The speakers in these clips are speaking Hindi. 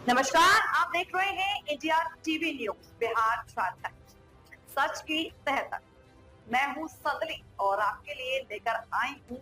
नमस्कार, आप देख रहे हैं India TV news Bihar Jharkhand सच की तह तक। मैं हूं संदली और आपके लिए लेकर आई हूं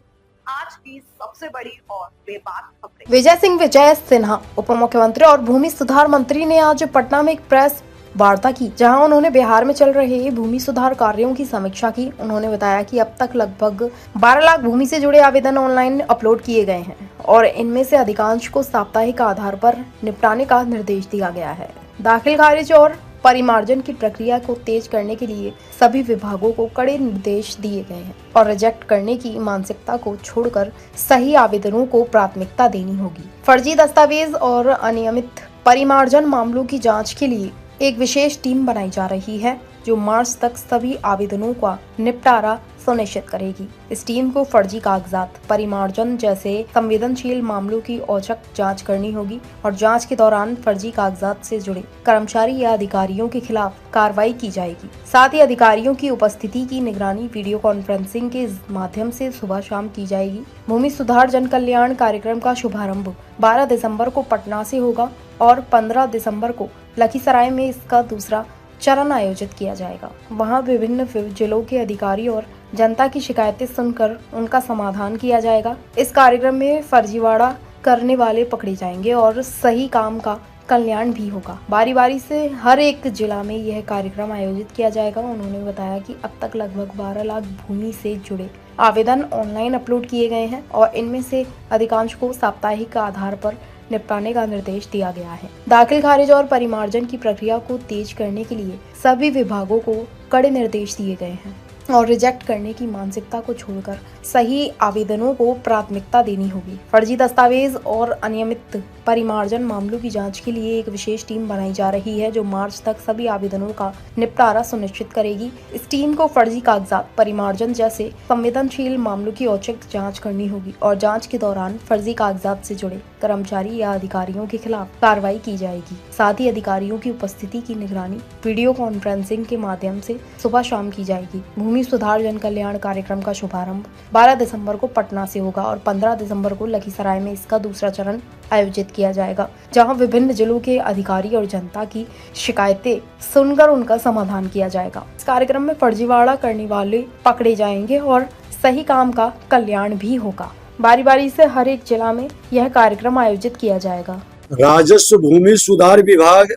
आज की सबसे बड़ी और बेबाक खबरें। विजय सिन्हा उप मुख्यमंत्री और भूमि सुधार मंत्री ने आज पटना में एक प्रेस वार्ता की, जहां उन्होंने बिहार में चल रहे भूमि सुधार कार्यों की समीक्षा की। उन्होंने बताया कि अब तक लगभग 12 लाख भूमि से जुड़े आवेदन ऑनलाइन अपलोड किए गए हैं और इनमें से अधिकांश को साप्ताहिक आधार पर निपटाने का निर्देश दिया गया है। दाखिल खारिज और परिमार्जन की प्रक्रिया को तेज करने के लिए सभी विभागों को कड़े निर्देश दिए गए हैं और रिजेक्ट करने की मानसिकता को छोड़कर सही आवेदनों को प्राथमिकता देनी होगी। फर्जी दस्तावेज और अनियमित परिमार्जन मामलों की जांच के लिए एक विशेष टीम बनाई जा रही है, जो मार्च तक सभी आवेदनों का निपटारा सुनिश्चित करेगी। इस टीम को फर्जी कागजात, परिमार्जन जैसे संवेदनशील मामलों की औचक जांच करनी होगी और जांच के दौरान फर्जी कागजात से जुड़े कर्मचारी या अधिकारियों के खिलाफ कार्रवाई की जाएगी। साथ ही अधिकारियों की उपस्थिति की निगरानी वीडियो कॉन्फ्रेंसिंग के माध्यम से सुबह शाम की जाएगी। भूमि सुधार जन कल्याण कार्यक्रम का शुभारंभ 12 दिसंबर को पटना से होगा और 15 दिसंबर को लखीसराय में इसका दूसरा चरण आयोजित किया जाएगा। वहां विभिन्न जिलों के अधिकारी और जनता की शिकायतें सुनकर उनका समाधान किया जाएगा। इस कार्यक्रम में फर्जीवाड़ा करने वाले पकड़े जाएंगे और सही काम का कल्याण भी होगा। बारी बारी से हर एक जिला में यह कार्यक्रम आयोजित किया जाएगा। उन्होंने बताया कि अब तक लगभग 12 लाख भूमि से जुड़े आवेदन ऑनलाइन अपलोड किए गए हैं और इनमें से अधिकांश को साप्ताहिक आधार पर निपटाने का निर्देश दिया गया है। दाखिल खारिज और परिमार्जन की प्रक्रिया को तेज करने के लिए सभी विभागों को कड़े निर्देश दिए गए हैं और रिजेक्ट करने की मानसिकता को छोड़कर सही आवेदनों को प्राथमिकता देनी होगी। फर्जी दस्तावेज और अनियमित परिमार्जन मामलों की जांच के लिए एक विशेष टीम बनाई जा रही है, जो मार्च तक सभी आवेदनों का निपटारा सुनिश्चित करेगी। इस टीम को फर्जी कागजात, परिमार्जन जैसे संवेदनशील मामलों की औचक जांच करनी होगी और जांच के दौरान फर्जी कागजात से जुड़े कर्मचारी या अधिकारियों के खिलाफ कार्रवाई की जाएगी। साथ ही अधिकारियों की उपस्थिति की निगरानी वीडियो कॉन्फ्रेंसिंग के माध्यम से सुबह शाम की जाएगी। भूमि सुधार जन कल्याण कार्यक्रम का शुभारंभ 12 दिसंबर को पटना से होगा और 15 दिसंबर को लखीसराय में इसका दूसरा चरण आयोजित किया जाएगा, जहां विभिन्न जिलों के अधिकारी और जनता की शिकायतें सुनकर उनका समाधान किया जाएगा। इस कार्यक्रम में फर्जीवाड़ा करने वाले पकड़े जाएंगे और सही काम का कल्याण भी होगा। बारी बारी से हर एक जिला में यह कार्यक्रम आयोजित किया जाएगा। राजस्व भूमि सुधार विभाग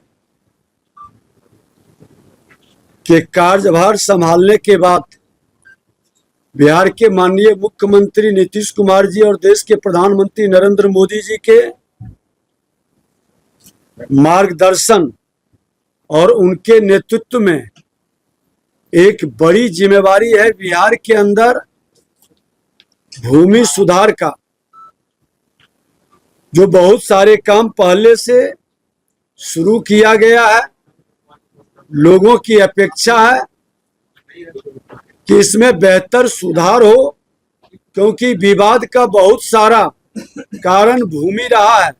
के कार्यभार संभालने के बाद बिहार के माननीय मुख्यमंत्री नीतीश कुमार जी और देश के प्रधानमंत्री नरेंद्र मोदी जी के मार्गदर्शन और उनके नेतृत्व में एक बड़ी जिम्मेवारी है बिहार के अंदर भूमि सुधार का, जो बहुत सारे काम पहले से शुरू किया गया है। लोगों की अपेक्षा है कि इसमें बेहतर सुधार हो, क्योंकि विवाद का बहुत सारा कारण भूमि रहा है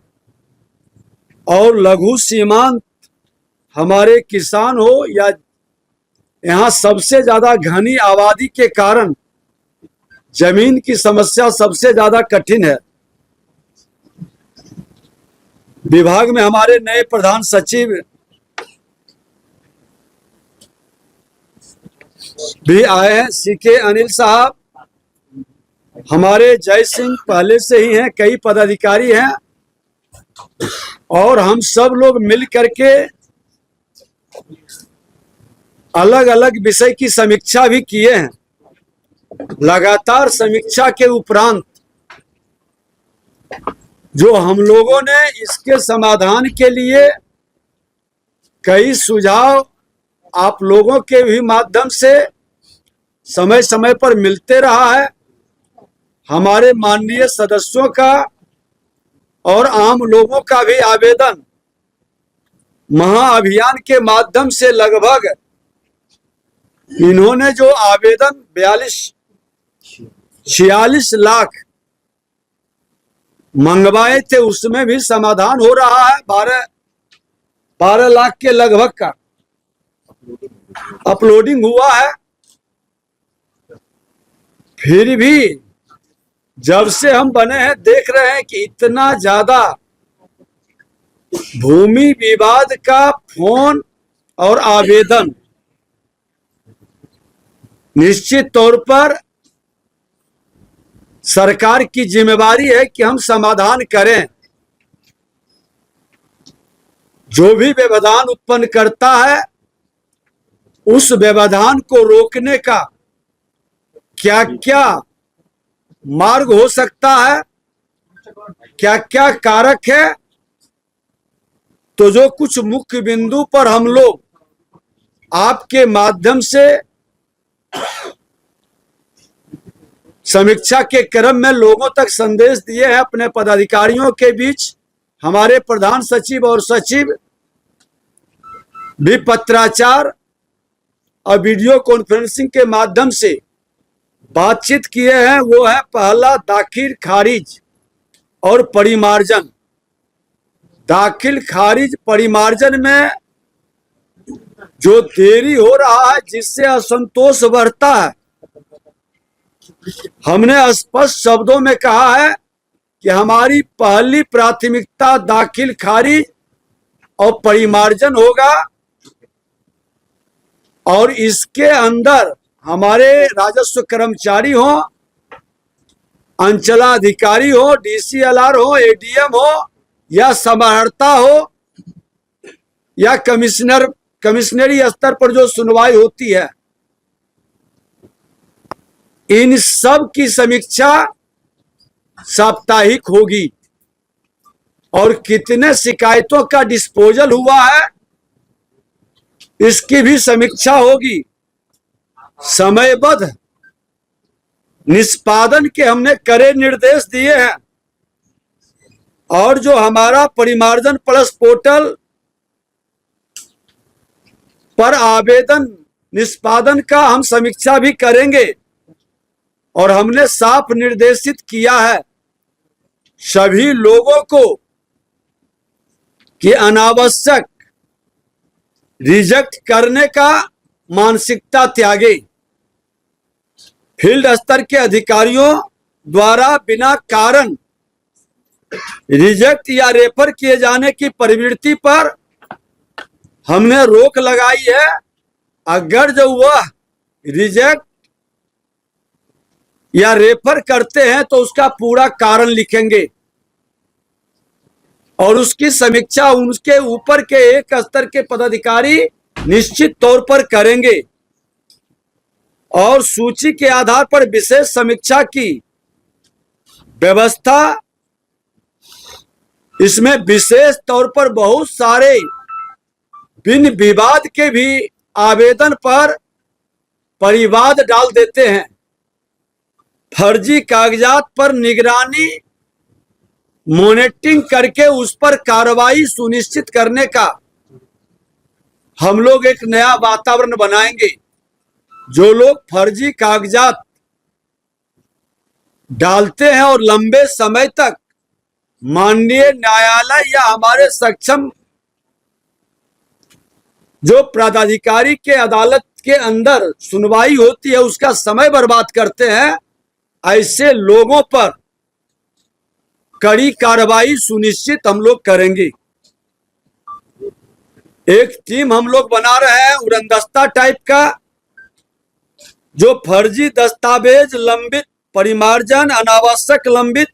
और लघु सीमांत हमारे किसान हो या यहाँ सबसे ज्यादा घनी आबादी के कारण जमीन की समस्या सबसे ज्यादा कठिन है। विभाग में हमारे नए प्रधान सचिव भी आए हैं, सीके अनिल साहब। हमारे जय सिंह पहले से ही हैं, कई पदाधिकारी हैं और हम सब लोग मिल करके अलग अलग विषय की समीक्षा भी किए हैं। लगातार समीक्षा के उपरांत जो हम लोगों ने इसके समाधान के लिए कई सुझाव आप लोगों के भी माध्यम से समय समय पर मिलते रहा है। हमारे माननीय सदस्यों का और आम लोगों का भी आवेदन महाअभियान के माध्यम से लगभग इन्होंने जो आवेदन 46 लाख मंगवाए थे, उसमें भी समाधान हो रहा है। 12 लाख के लगभग का अपलोडिंग हुआ है। फिर भी जब से हम बने हैं देख रहे हैं कि इतना ज्यादा भूमि विवाद का फोन और आवेदन निश्चित तौर पर सरकार की जिम्मेवारी है कि हम समाधान करें। जो भी व्यवधान उत्पन्न करता है उस व्यवधान को रोकने का क्या क्या मार्ग हो सकता है, क्या क्या कारक है, तो जो कुछ मुख्य बिंदु पर हम लोग आपके माध्यम से समीक्षा के क्रम में लोगों तक संदेश दिए हैं। अपने पदाधिकारियों के बीच हमारे प्रधान सचिव और सचिव भी पत्राचार और वीडियो कॉन्फ्रेंसिंग के माध्यम से बातचीत किए हैं। वो है पहला दाखिल खारिज और परिमार्जन। दाखिल खारिज परिमार्जन में जो देरी हो रहा है जिससे असंतोष बढ़ता है, हमने स्पष्ट शब्दों में कहा है कि हमारी पहली प्राथमिकता दाखिल खारिज और परिमार्जन होगा और इसके अंदर हमारे राजस्व कर्मचारी हो, अंचलाधिकारी हो, डीसीएलआर हो, एडीएम हो या समाहर्ता हो या कमिश्नरी स्तर पर जो सुनवाई होती है, इन सब की समीक्षा साप्ताहिक होगी और कितने शिकायतों का डिस्पोजल हुआ है इसकी भी समीक्षा होगी। समयबद्ध निष्पादन के हमने कड़े निर्देश दिए हैं और जो हमारा परिमार्जन प्लस पोर्टल पर आवेदन निष्पादन का हम समीक्षा भी करेंगे और हमने साफ निर्देशित किया है सभी लोगों को कि अनावश्यक रिजेक्ट करने का मानसिकता त्यागे। फील्ड स्तर के अधिकारियों द्वारा बिना कारण रिजेक्ट या रेफर किए जाने की प्रवृत्ति पर हमने रोक लगाई है। अगर जो वह रिजेक्ट या रेफर करते हैं तो उसका पूरा कारण लिखेंगे और उसकी समीक्षा उनके ऊपर के एक स्तर के पदाधिकारी निश्चित तौर पर करेंगे और सूची के आधार पर विशेष समीक्षा की व्यवस्था। इसमें विशेष तौर पर बहुत सारे बिन विवाद के भी आवेदन पर परिवाद डाल देते हैं। फर्जी कागजात पर निगरानी मॉनिटरिंग करके उस पर कार्रवाई सुनिश्चित करने का हम लोग एक नया वातावरण बनाएंगे। जो लोग फर्जी कागजात डालते हैं और लंबे समय तक माननीय न्यायालय या हमारे सक्षम जो पदाधिकारी के अदालत के अंदर सुनवाई होती है उसका समय बर्बाद करते हैं, ऐसे लोगों पर कड़ी कार्रवाई सुनिश्चित हम लोग करेंगे। एक टीम हम लोग बना रहे हैं उड़नदस्ता टाइप का, जो फर्जी दस्तावेज लंबित परिमार्जन अनावश्यक लंबित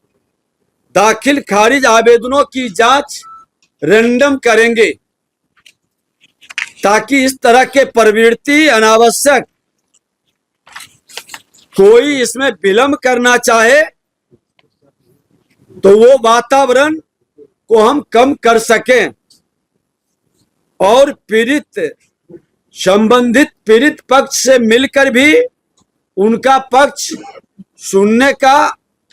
दाखिल खारिज आवेदनों की जांच रैंडम करेंगे ताकि इस तरह के प्रवृत्ति अनावश्यक कोई इसमें विलंब करना चाहे तो वो वातावरण को हम कम कर सकें और संबंधित पीड़ित पक्ष से मिलकर भी उनका पक्ष सुनने का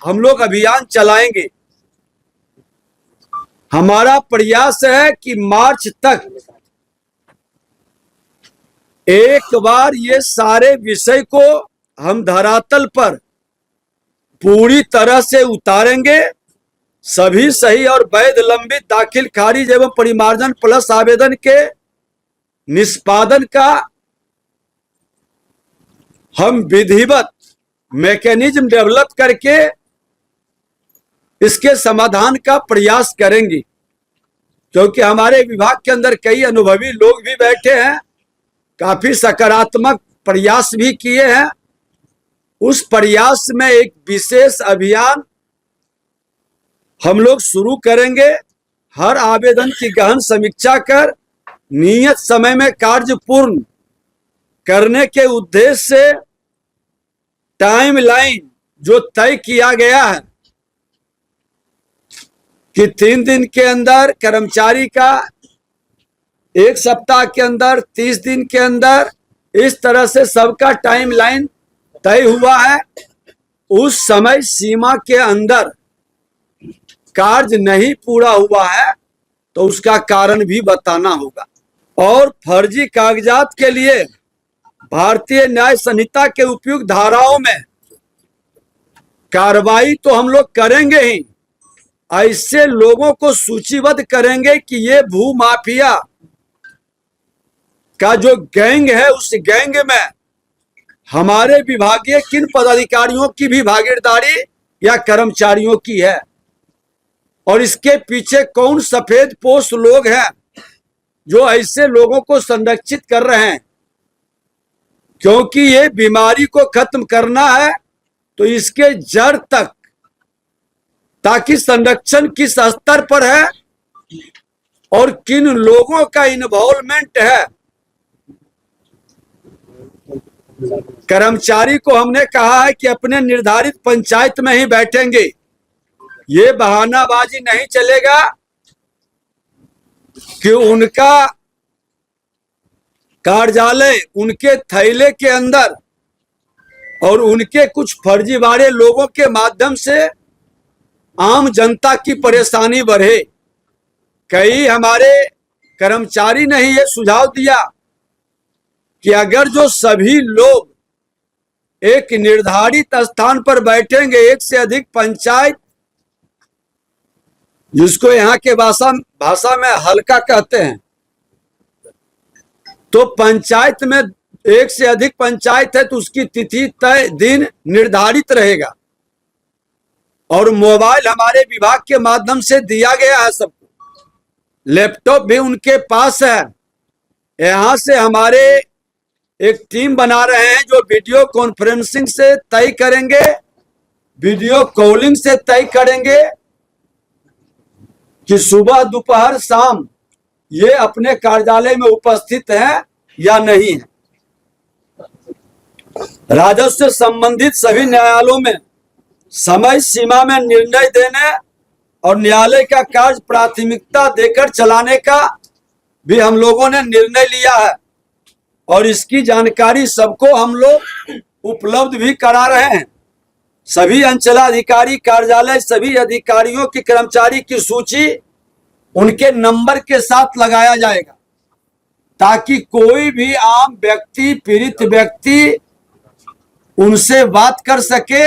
हम लोग अभियान चलाएंगे। हमारा प्रयास है कि मार्च तक एक बार ये सारे विषय को हम धरातल पर पूरी तरह से उतारेंगे। सभी सही और वैध लंबित दाखिल खारिज एवं परिमार्जन प्लस आवेदन के निष्पादन का हम विधिवत मैकेनिज्म डेवलप करके इसके समाधान का प्रयास करेंगे। क्योंकि हमारे विभाग के अंदर कई अनुभवी लोग भी बैठे हैं, काफी सकारात्मक प्रयास भी किए हैं। उस प्रयास में एक विशेष अभियान हम लोग शुरू करेंगे। हर आवेदन की गहन समीक्षा कर नियत समय में कार्य पूर्ण करने के उद्देश्य से टाइमलाइन जो तय किया गया है कि 3 दिन के अंदर कर्मचारी का, 1 सप्ताह के अंदर, 30 दिन के अंदर, इस तरह से सबका टाइमलाइन तय हुआ है। उस समय सीमा के अंदर कार्य नहीं पूरा हुआ है तो उसका कारण भी बताना होगा। और फर्जी कागजात के लिए भारतीय न्याय संहिता के उपयुक्त धाराओं में कार्रवाई तो हम लोग करेंगे ही, ऐसे लोगों को सूचीबद्ध करेंगे कि ये भू माफिया का जो गैंग है, उस गैंग में हमारे विभागीय किन पदाधिकारियों की भी भागीदारी या कर्मचारियों की है, और इसके पीछे कौन सफेद पोश लोग हैं जो ऐसे लोगों को संरक्षित कर रहे हैं। क्योंकि ये बीमारी को खत्म करना है तो इसके जड़ तक, ताकि संरक्षण किस स्तर पर है और किन लोगों का इन्वॉल्वमेंट है। कर्मचारी को हमने कहा है कि अपने निर्धारित पंचायत में ही बैठेंगे, ये बहानाबाजी नहीं चलेगा कि उनका कार्यालय उनके थैले के अंदर और उनके कुछ फर्जीवाड़े लोगों के माध्यम से आम जनता की परेशानी बढ़े। कई हमारे कर्मचारी ने ये सुझाव दिया कि अगर जो सभी लोग एक निर्धारित स्थान पर बैठेंगे, एक से अधिक पंचायत, जिसको यहाँ के भाषा में हल्का कहते हैं, तो पंचायत में एक से अधिक पंचायत है तो उसकी तिथि तय दिन निर्धारित रहेगा। और मोबाइल हमारे विभाग के माध्यम से दिया गया है सबको, लैपटॉप भी उनके पास है। यहाँ से हमारे एक टीम बना रहे हैं जो वीडियो कॉन्फ्रेंसिंग से तय करेंगे, वीडियो कॉलिंग से तय करेंगे कि सुबह दोपहर शाम ये अपने कार्यालय में उपस्थित हैं या नहीं है। राजस्व से संबंधित सभी न्यायालयों में समय सीमा में निर्णय देने और न्यायालय का कार्य प्राथमिकता देकर चलाने का भी हम लोगों ने निर्णय लिया है, और इसकी जानकारी सबको हम लोग उपलब्ध भी करा रहे हैं। सभी अंचलाधिकारी कार्यालय, सभी अधिकारियों की कर्मचारी की सूची उनके नंबर के साथ लगाया जाएगा, ताकि कोई भी आम व्यक्ति, पीड़ित व्यक्ति उनसे बात कर सके।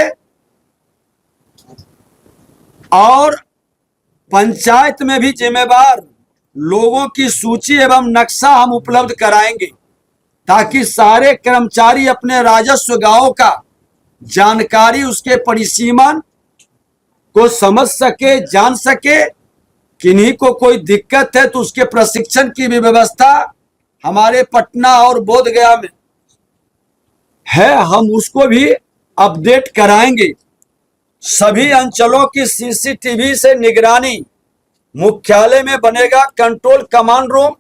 और पंचायत में भी जिम्मेदार लोगों की सूची एवं नक्शा हम उपलब्ध कराएंगे, ताकि सारे कर्मचारी अपने राजस्व गांवों का जानकारी, उसके परिसीमन को समझ सके, जान सके। किन्हीं को कोई दिक्कत है तो उसके प्रशिक्षण की भी व्यवस्था हमारे पटना और बोधगया में है, हम उसको भी अपडेट कराएंगे। सभी अंचलों की सीसीटीवी से निगरानी मुख्यालय में बनेगा, कंट्रोल कमांड रूम,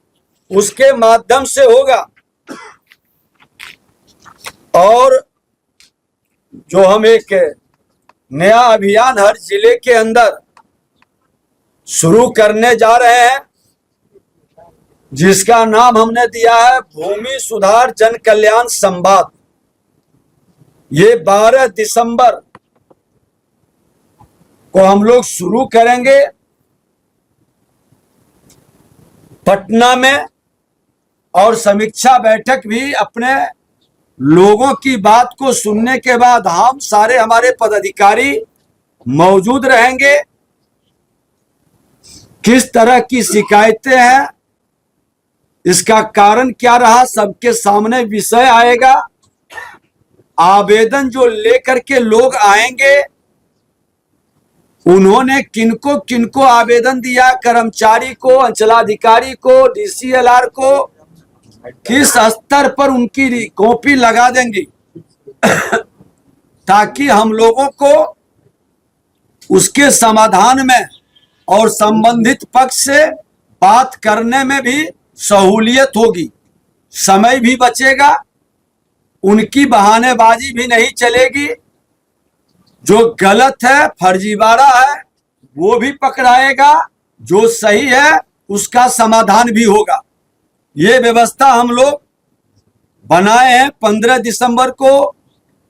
उसके माध्यम से होगा। और जो हम एक नया अभियान हर जिले के अंदर शुरू करने जा रहे हैं, जिसका नाम हमने दिया है भूमि सुधार जन कल्याण संवाद। ये 12 दिसंबर को हम लोग शुरू करेंगे पटना में, और समीक्षा बैठक भी अपने लोगों की बात को सुनने के बाद हम सारे हमारे पदाधिकारी मौजूद रहेंगे। किस तरह की शिकायतें हैं, इसका कारण क्या रहा, सबके सामने विषय आएगा। आवेदन जो लेकर के लोग आएंगे उन्होंने किनको किनको आवेदन दिया, कर्मचारी को, अंचलाधिकारी को, डीसीएलआर को, किस स्तर पर उनकी कॉपी लगा देंगी ताकि हम लोगों को उसके समाधान में और संबंधित पक्ष से बात करने में भी सहूलियत होगी, समय भी बचेगा, उनकी बहानेबाजी भी नहीं चलेगी, जो गलत है, फर्जीवाड़ा है, वो भी पकड़ाएगा, जो सही है उसका समाधान भी होगा। ये व्यवस्था हम लोग बनाए हैं। 15 दिसंबर को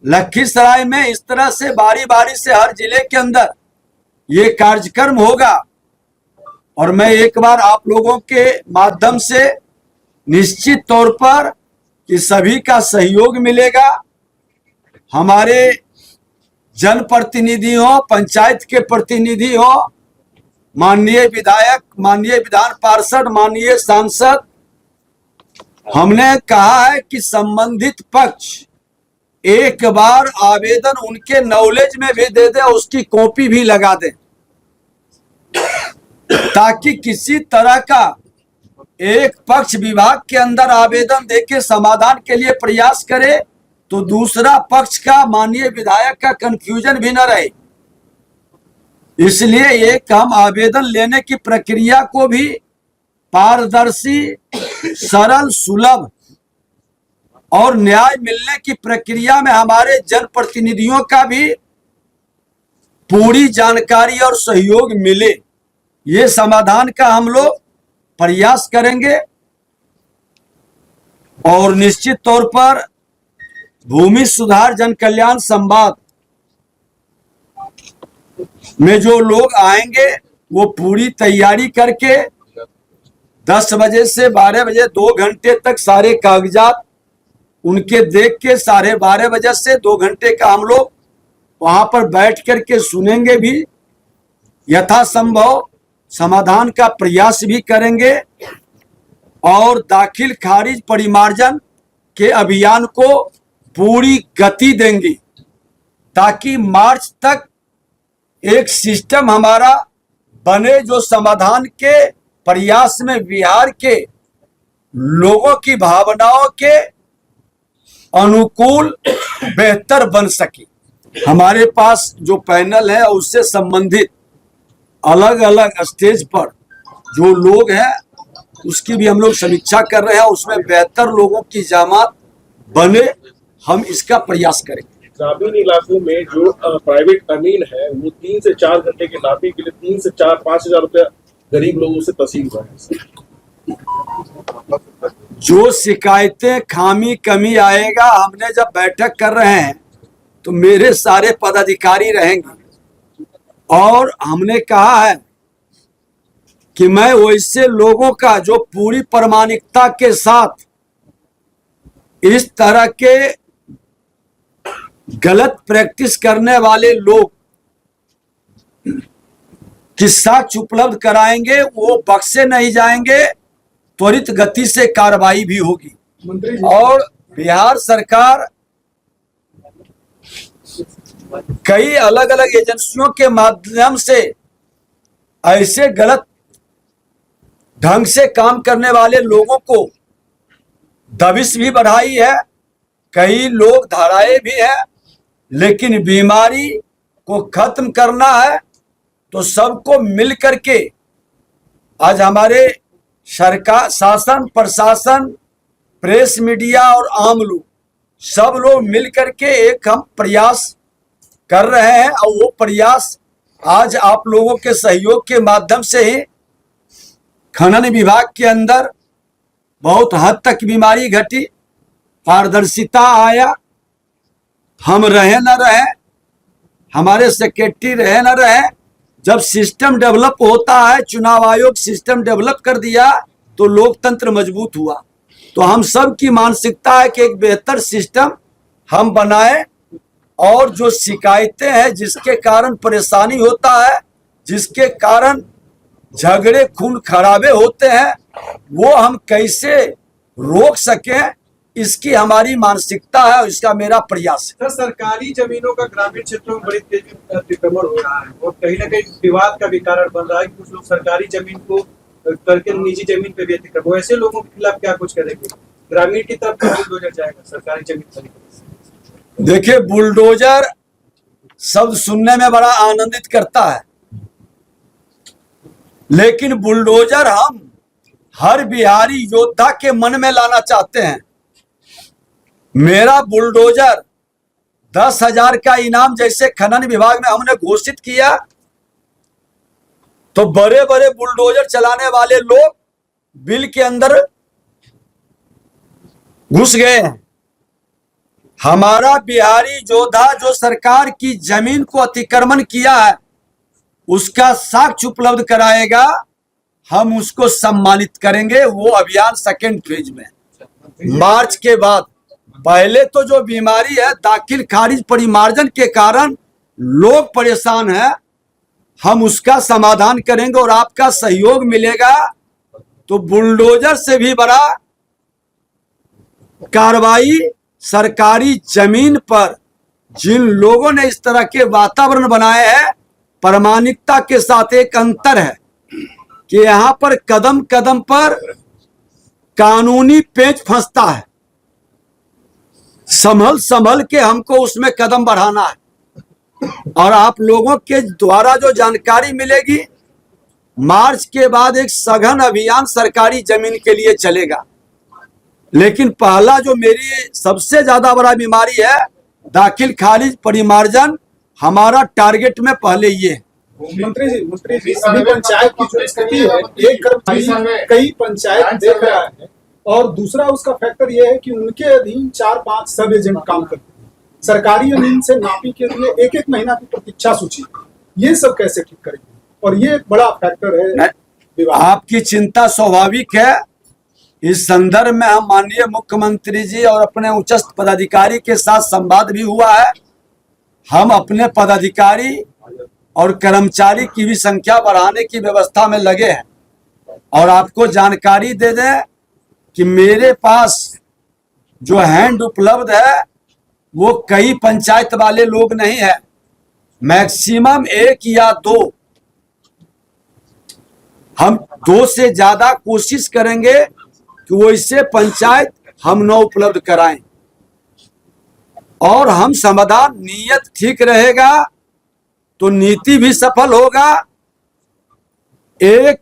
लखीसराय में इस तरह से बारी बारी से हर जिले के अंदर ये कार्यक्रम होगा और मैं एक बार आप लोगों के माध्यम से निश्चित तौर पर कि सभी का सहयोग मिलेगा। हमारे जनप्रतिनिधि हो, पंचायत के प्रतिनिधि हो, माननीय विधायक, माननीय विधान पार्षद, माननीय सांसद, हमने कहा है कि संबंधित पक्ष एक बार आवेदन उनके नॉलेज में भी दे दे, उसकी कॉपी भी लगा दे, ताकि किसी तरह का एक पक्ष विभाग के अंदर आवेदन देके समाधान के लिए प्रयास करे तो दूसरा पक्ष का, माननीय विधायक का कंफ्यूजन भी न रहे। इसलिए एक हम आवेदन लेने की प्रक्रिया को भी पारदर्शी, सरल, सुलभ और न्याय मिलने की प्रक्रिया में हमारे जनप्रतिनिधियों का भी पूरी जानकारी और सहयोग मिले, ये समाधान का हम लोग प्रयास करेंगे। और निश्चित तौर पर भूमि सुधार जन कल्याण संवाद में जो लोग आएंगे वो पूरी तैयारी करके 10 बजे से 12 बजे 2 घंटे तक सारे कागजात उनके देख के 12:30 बजे से 2 घंटे का हम लोग वहां पर बैठ करके सुनेंगे भी, यथासंभव समाधान का प्रयास भी करेंगे और दाखिल खारिज परिमार्जन के अभियान को पूरी गति देंगे ताकि मार्च तक एक सिस्टम हमारा बने जो समाधान के प्रयास में बिहार के लोगों की भावनाओं के अनुकूल बेहतर बन सके। हमारे पास जो पैनल है उससे संबंधित अलग अलग स्टेज पर जो लोग हैं उसकी भी हम लोग समीक्षा कर रहे हैं, उसमें बेहतर लोगों की जामात बने, हम इसका प्रयास करेंगे। ग्रामीण इलाकों में जो प्राइवेट अमीन है वो 3 से 4 घंटे के नापी के लिए 3 से 5 हजार रुपया गरीब लोगों से तसील हुआ है। जो शिकायतें खामी कमी आएगा, हमने जब बैठक कर रहे हैं तो मेरे सारे पदाधिकारी रहेंगे और हमने कहा है कि मैं वैसे लोगों का जो पूरी प्रामाणिकता के साथ इस तरह के गलत प्रैक्टिस करने वाले लोग की साक्ष्य उपलब्ध कराएंगे, वो बख्शे नहीं जाएंगे, त्वरित गति से कार्रवाई भी होगी। और बिहार सरकार कई अलग अलग एजेंसियों के माध्यम से ऐसे गलत ढंग से काम करने वाले लोगों को दबिश भी बढ़ाई है, कई लोग धराए भी हैं, लेकिन बीमारी को खत्म करना है तो सबको मिल करके आज हमारे सरकार, शासन, प्रशासन, प्रेस, मीडिया और आम लोग सब लोग मिल करके एक हम प्रयास कर रहे हैं और वो प्रयास आज आप लोगों के सहयोग के माध्यम से ही खनन विभाग के अंदर बहुत हद तक बीमारी घटी, पारदर्शिता आया। हम रहे न रहे, हमारे सेक्रेटरी रहे न रहे, जब सिस्टम डेवलप होता है, चुनाव आयोग सिस्टम डेवलप कर दिया तो लोकतंत्र मजबूत हुआ। तो हम सब की मानसिकता है कि एक बेहतर सिस्टम हम बनाए और जो शिकायतें हैं जिसके कारण परेशानी होता है, जिसके कारण झगड़े खून खराबे होते हैं, वो हम कैसे रोक सकें, इसकी हमारी मानसिकता है और इसका मेरा प्रयास है। सर, सरकारी जमीनों का ग्रामीण क्षेत्रों में बड़ी तेजी से अतिक्रमण हो रहा है और कहीं ना कहीं विवाद का भी कारण बन रहा है कि कुछ लोग सरकारी जमीन को करके निजी जमीन पे भी अतिक्रमण, ऐसे लोगों के खिलाफ क्या कुछ करेंगे? ग्रामीण की तरफ बुलडोजर जाएगा सरकारी जमीन पर? देखिए, बुलडोजर शब्द सुनने में बड़ा आनंदित करता है, लेकिन बुलडोजर हम हर बिहारी योद्धा के मन में लाना चाहते हैं। मेरा बुलडोजर 10,000 का इनाम जैसे खनन विभाग में हमने घोषित किया, तो बड़े बड़े बुलडोजर चलाने वाले लोग बिल के अंदर घुस गए हैं। हमारा बिहारी योद्धा जो सरकार की जमीन को अतिक्रमण किया है उसका साक्ष्य उपलब्ध कराएगा, हम उसको सम्मानित करेंगे। वो अभियान सेकेंड फेज में, मार्च के बाद। पहले तो जो बीमारी है दाखिल खारिज परिमार्जन के कारण लोग परेशान हैं, हम उसका समाधान करेंगे और आपका सहयोग मिलेगा तो बुलडोजर से भी बड़ा कार्रवाई सरकारी जमीन पर जिन लोगों ने इस तरह के वातावरण बनाए हैं, प्रामाणिकता के साथ एक अंतर है कि यहाँ पर कदम कदम पर कानूनी पेच फंसता है, संभल संभल के हमको उसमें कदम बढ़ाना है। और आप लोगों के द्वारा जो जानकारी मिलेगी, मार्च के बाद एक सघन अभियान सरकारी जमीन के लिए चलेगा। लेकिन पहला जो मेरी सबसे ज्यादा बड़ा बीमारी है दाखिल खारिज परिमार्जन, हमारा टारगेट में पहले ये है। मंत्री जी अभी पंचायत की जो स्थिति है, एक कर्मचारी कई पंचायत देख रहा है और दूसरा उसका फैक्टर ये है कि उनके अधीन 4-5 सब एजेंट काम करते हैं। सरकारी जमीन से नापी के लिए एक एक महीना की प्रतीक्षा सूची, ये सब कैसे ठीक करेंगे? और ये एक बड़ा फैक्टर है। आपकी चिंता स्वाभाविक है। इस संदर्भ में हम माननीय मुख्यमंत्री जी और अपने उच्चस्थ पदाधिकारी के साथ संवाद भी हुआ है। हम अपने पदाधिकारी और कर्मचारी की भी संख्या बढ़ाने की व्यवस्था में लगे हैं। और आपको जानकारी दे दें कि मेरे पास जो हैंड उपलब्ध है वो कई पंचायत वाले लोग नहीं है, मैक्सिमम 1 या 2। हम 2 से ज्यादा कोशिश करेंगे कि वो इससे पंचायत हम न उपलब्ध कराएं। और हम समाधान, नीयत ठीक रहेगा तो नीति भी सफल होगा। एक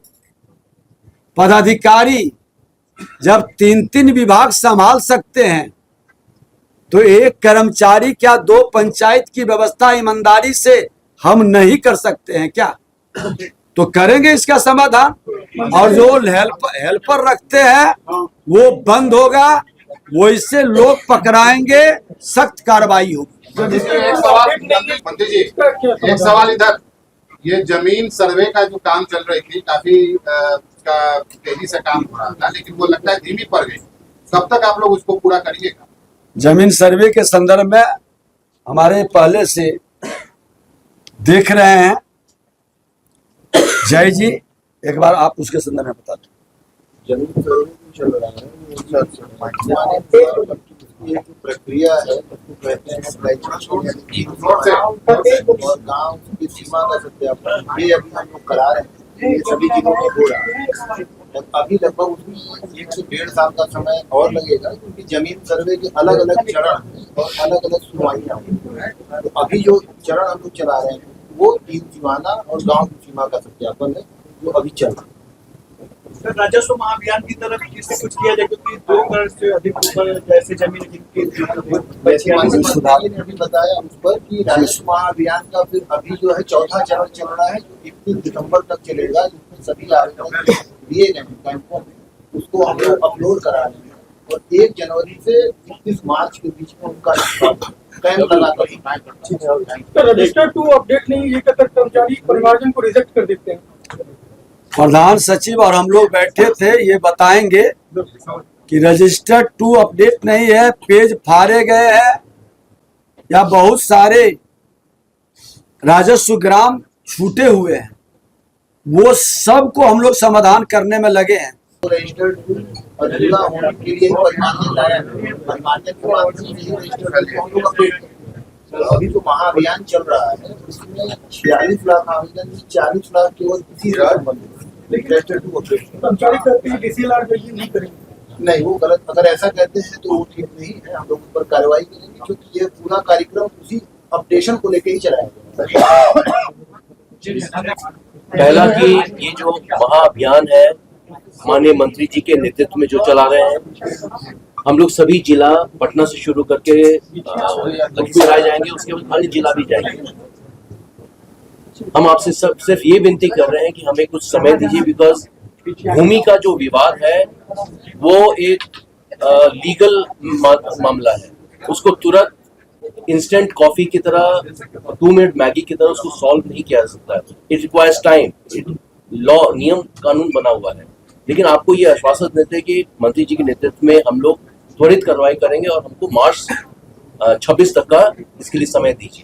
पदाधिकारी जब 3-3 विभाग संभाल सकते हैं तो एक कर्मचारी क्या 2 पंचायत की व्यवस्था ईमानदारी से हम नहीं कर सकते हैं क्या? तो करेंगे इसका समाधान। और जो हेल्पर रखते हैं वो बंद होगा, वो इससे लोग पकड़ाएंगे, सख्त कार्रवाई होगी। मंत्री जी, एक सवाल इधर, ये जमीन सर्वे का जो काम चल रही थी, काफी उसका तेजी से काम हो रहा था, लेकिन वो लगता है धीमी पड़ गई। कब तक आप लोग उसको पूरा करिएगा? जमीन सर्वे के संदर्भ में हमारे पहले से देख रहे हैं। जय जी, एक बार आप उसके संदर्भ में बता दो। जमीन सर्वे चल रहा है, प्रक्रिया है, गाँव की सीमा का सत्यापन, ये अभी हम लोग करा रहे हैं, ये सभी चीजों में हो रहा है। अभी लगभग उसमें 1 से 1.5 साल का समय और लगेगा, क्योंकि जमीन सर्वे के अलग अलग चरण और अलग अलग सुनवाइयाँ हैं। तो अभी जो चरण हम लोग चला रहे हैं वो 3 सीमाना और गांव की सीमा का सत्यापन है जो अभी चल रहा है। सर, राजस्व महाअभियान की तरफ इससे कुछ किया जाए, क्योंकि 2 करोड़ से अधिक ऊपर जैसे जमीन जिनकी ने अभी बताया उस पर कि राजस्व महाअभियान का फिर अभी जो है 4था चरण चल रहा है, जो 31 दिसंबर तक चलेगा, जिसमें सभी आवेदन दिए गए कैंपों में उसको हम लोग अपलोड करा रहे हैं और 1 जनवरी से 31 मार्च के बीच में उनका कैंप लगाकर रजिस्टर 2 अपडेट नहीं, ये तक कर्मचारी परिमार्जन को रिजेक्ट कर देते हैं। प्रधान सचिव और हम लोग बैठे थे, ये बताएंगे कि रजिस्टर 2 अपडेट नहीं है, पेज फाड़े गए हैं या बहुत सारे राजस्व ग्राम छूटे हुए हैं, वो सब को हम लोग समाधान करने में लगे हैं। रजिस्टर्ड और जुड़ा होने के लिए परमानेंट लाया है। परमानेंट के माध्यम से रजिस्टर्ड हम लोग अपडेट तो अभी जो महाअभियान चल रहा है उसमें 46 लाख आवेदन, 40 लाख केवल इसी राज्य बंद रजिस्टर्ड टू अपडेट। कर्मचारी कहते हैं डीसीएलआर जल्दी नहीं करेंगे। नहीं, वो गलत, अगर ऐसा कहते हैं तो वो ठीक नहीं है। हम लोग उस पर कार्रवाई करेंगे क्योंकि ये पूरा कार्यक्रम उसी अपडेशन को लेकर ही चलाया जाएगा। पहला कि ये जो महाअभियान है माननीय मंत्री जी के नेतृत्व में जो चला रहे हैं, हम लोग सभी जिला पटना से शुरू करके लखीसराय जाएंगे, उसके बाद अन्य जिला भी जाएंगे। हम आपसे सिर्फ ये विनती कर रहे हैं कि हमें कुछ समय दीजिए, बिकॉज भूमि का जो विवाद है वो एक लीगल मामला है। उसको तुरंत इंस्टेंट कॉफी की तरह, 2 मिनट मैगी की तरह उसको सॉल्व नहीं किया जा सकता है। It requires time. लॉ, नियम कानून बना हुआ है, लेकिन आपको ये आश्वासन देते हैं कि मंत्री जी के नेतृत्व में हम लोग त्वरित कार्रवाई करेंगे और हमको मार्च 26 तक का इसके लिए समय दीजिए।